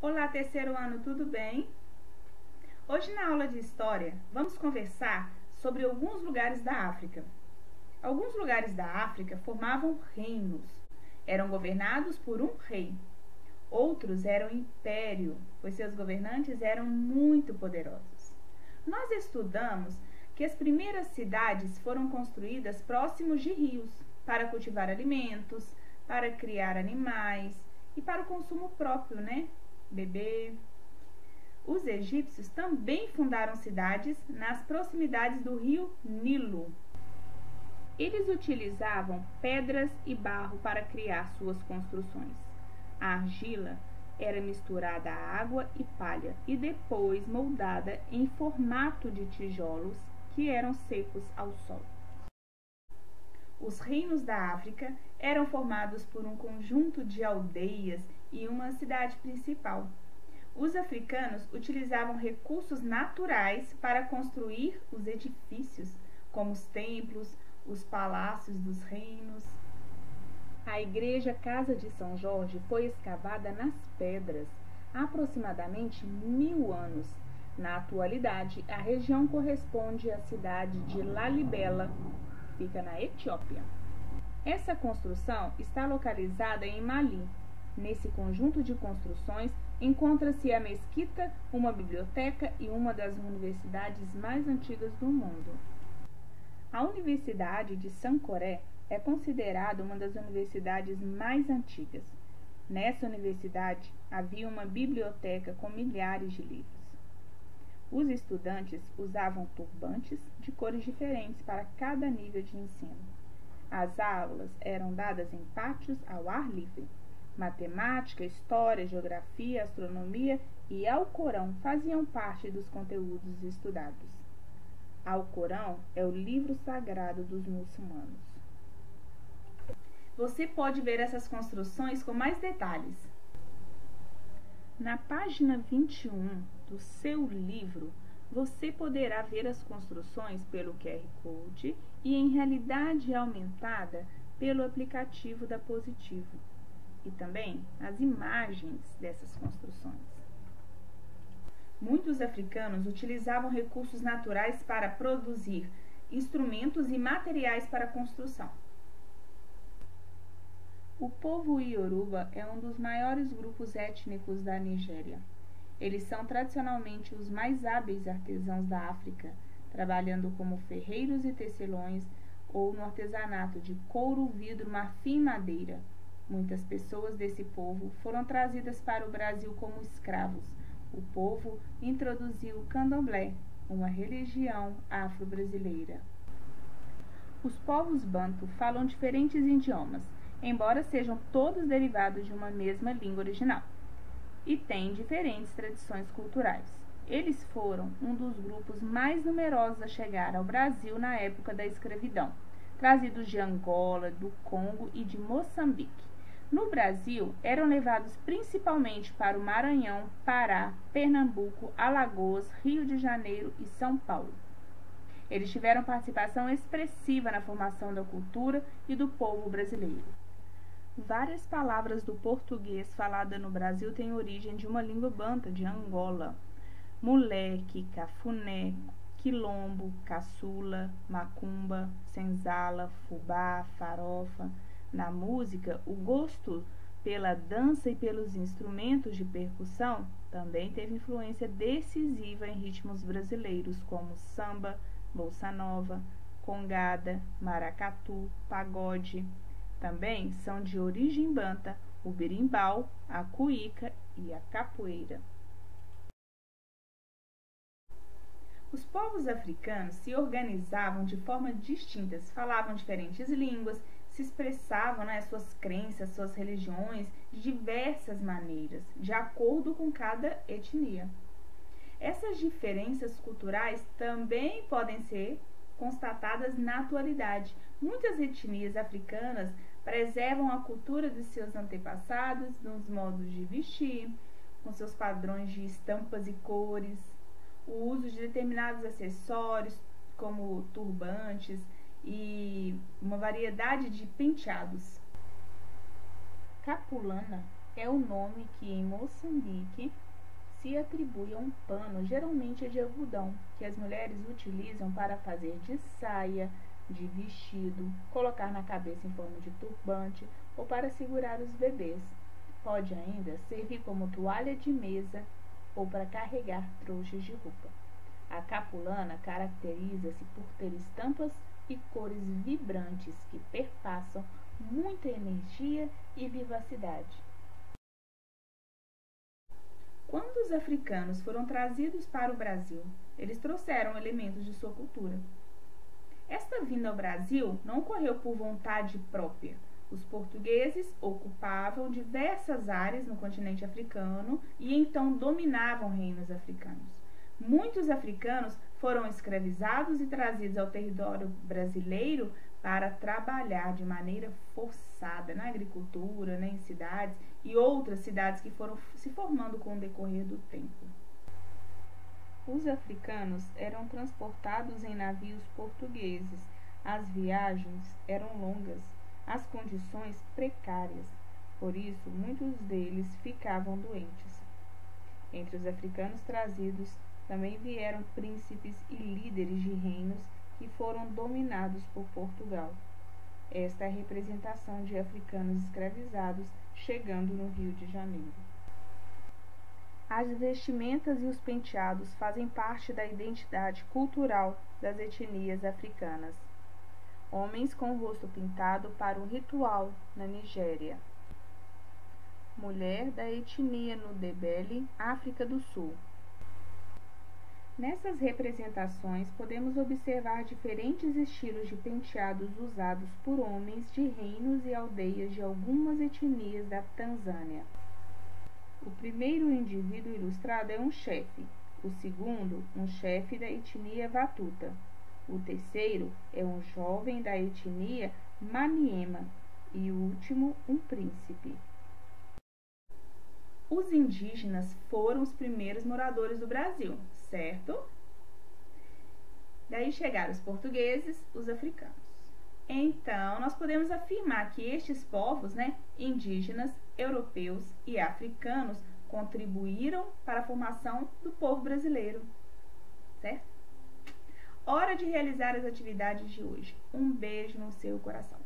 Olá, terceiro ano, tudo bem? Hoje na aula de História, vamos conversar sobre alguns lugares da África. Alguns lugares da África formavam reinos. Eram governados por um rei. Outros eram império, pois seus governantes eram muito poderosos. Nós estudamos que as primeiras cidades foram construídas próximos de rios, para cultivar alimentos, para criar animais e para o consumo próprio, beber. Os egípcios também fundaram cidades nas proximidades do rio Nilo. Eles utilizavam pedras e barro para criar suas construções. A argila era misturada a água e palha e depois moldada em formato de tijolos que eram secos ao sol. Os reinos da África eram formados por um conjunto de aldeias e uma cidade principal. Os africanos utilizavam recursos naturais para construir os edifícios, como os templos, os palácios dos reinos. A igreja Casa de São Jorge foi escavada nas pedras há aproximadamente 1000 anos. Na atualidade, a região corresponde à cidade de Lalibela, fica na Etiópia. Essa construção está localizada em Mali. Nesse conjunto de construções encontra-se a mesquita, uma biblioteca e uma das universidades mais antigas do mundo. A Universidade de Sankoré é considerada uma das universidades mais antigas. Nessa universidade havia uma biblioteca com milhares de livros. Os estudantes usavam turbantes de cores diferentes para cada nível de ensino. As aulas eram dadas em pátios ao ar livre. Matemática, história, geografia, astronomia e Alcorão faziam parte dos conteúdos estudados. Alcorão é o livro sagrado dos muçulmanos. Você pode ver essas construções com mais detalhes. Na página 21 do seu livro, você poderá ver as construções pelo QR Code e em realidade aumentada pelo aplicativo da Positivo, e também as imagens dessas construções. Muitos africanos utilizavam recursos naturais para produzir instrumentos e materiais para a construção. O povo Yoruba é um dos maiores grupos étnicos da Nigéria. Eles são tradicionalmente os mais hábeis artesãos da África, trabalhando como ferreiros e tecelões ou no artesanato de couro, vidro, marfim e madeira. Muitas pessoas desse povo foram trazidas para o Brasil como escravos. O povo introduziu o candomblé, uma religião afro-brasileira. Os povos banto falam diferentes idiomas, embora sejam todos derivados de uma mesma língua original, e têm diferentes tradições culturais. Eles foram um dos grupos mais numerosos a chegar ao Brasil na época da escravidão, trazidos de Angola, do Congo e de Moçambique. No Brasil, eram levados principalmente para o Maranhão, Pará, Pernambuco, Alagoas, Rio de Janeiro e São Paulo. Eles tiveram participação expressiva na formação da cultura e do povo brasileiro. Várias palavras do português falada no Brasil têm origem de uma língua banta de Angola. Moleque, cafuné, quilombo, caçula, macumba, senzala, fubá, farofa. Na música, o gosto pela dança e pelos instrumentos de percussão também teve influência decisiva em ritmos brasileiros como samba, bossa nova, congada, maracatu, pagode. Também são de origem banta o berimbau, a cuíca e a capoeira. Os povos africanos se organizavam de formas distintas, falavam diferentes línguas, se expressavam suas crenças, suas religiões de diversas maneiras, de acordo com cada etnia. Essas diferenças culturais também podem ser constatadas na atualidade. Muitas etnias africanas preservam a cultura de seus antepassados nos modos de vestir, com seus padrões de estampas e cores, o uso de determinados acessórios, como turbantes, e uma variedade de penteados. Capulana é o nome que em Moçambique se atribui a um pano, geralmente de algodão, que as mulheres utilizam para fazer de saia, de vestido, colocar na cabeça em forma de turbante ou para segurar os bebês. Pode ainda servir como toalha de mesa ou para carregar trouxas de roupa. A capulana caracteriza-se por ter estampas e cores vibrantes que perpassam muita energia e vivacidade. Quando os africanos foram trazidos para o Brasil, eles trouxeram elementos de sua cultura. Esta vinda ao Brasil não ocorreu por vontade própria. Os portugueses ocupavam diversas áreas no continente africano e então dominavam reinos africanos. Muitos africanos foram escravizados e trazidos ao território brasileiro para trabalhar de maneira forçada na agricultura, em cidades e outras cidades que foram se formando com o decorrer do tempo. Os africanos eram transportados em navios portugueses. As viagens eram longas, as condições precárias. Por isso, muitos deles ficavam doentes. Entre os africanos trazidos também vieram príncipes e líderes de reinos que foram dominados por Portugal. Esta é a representação de africanos escravizados chegando no Rio de Janeiro. As vestimentas e os penteados fazem parte da identidade cultural das etnias africanas. Homens com o rosto pintado para o ritual na Nigéria. Mulher da etnia Ndebele, África do Sul. Nessas representações, podemos observar diferentes estilos de penteados usados por homens de reinos e aldeias de algumas etnias da Tanzânia. O primeiro indivíduo ilustrado é um chefe, o segundo, um chefe da etnia Watuta. O terceiro é um jovem da etnia Maniema e o último, um príncipe. Os indígenas foram os primeiros moradores do Brasil, certo? Daí chegaram os portugueses, os africanos. Então, nós podemos afirmar que estes povos, indígenas, europeus e africanos, contribuíram para a formação do povo brasileiro, certo? Hora de realizar as atividades de hoje. Um beijo no seu coração.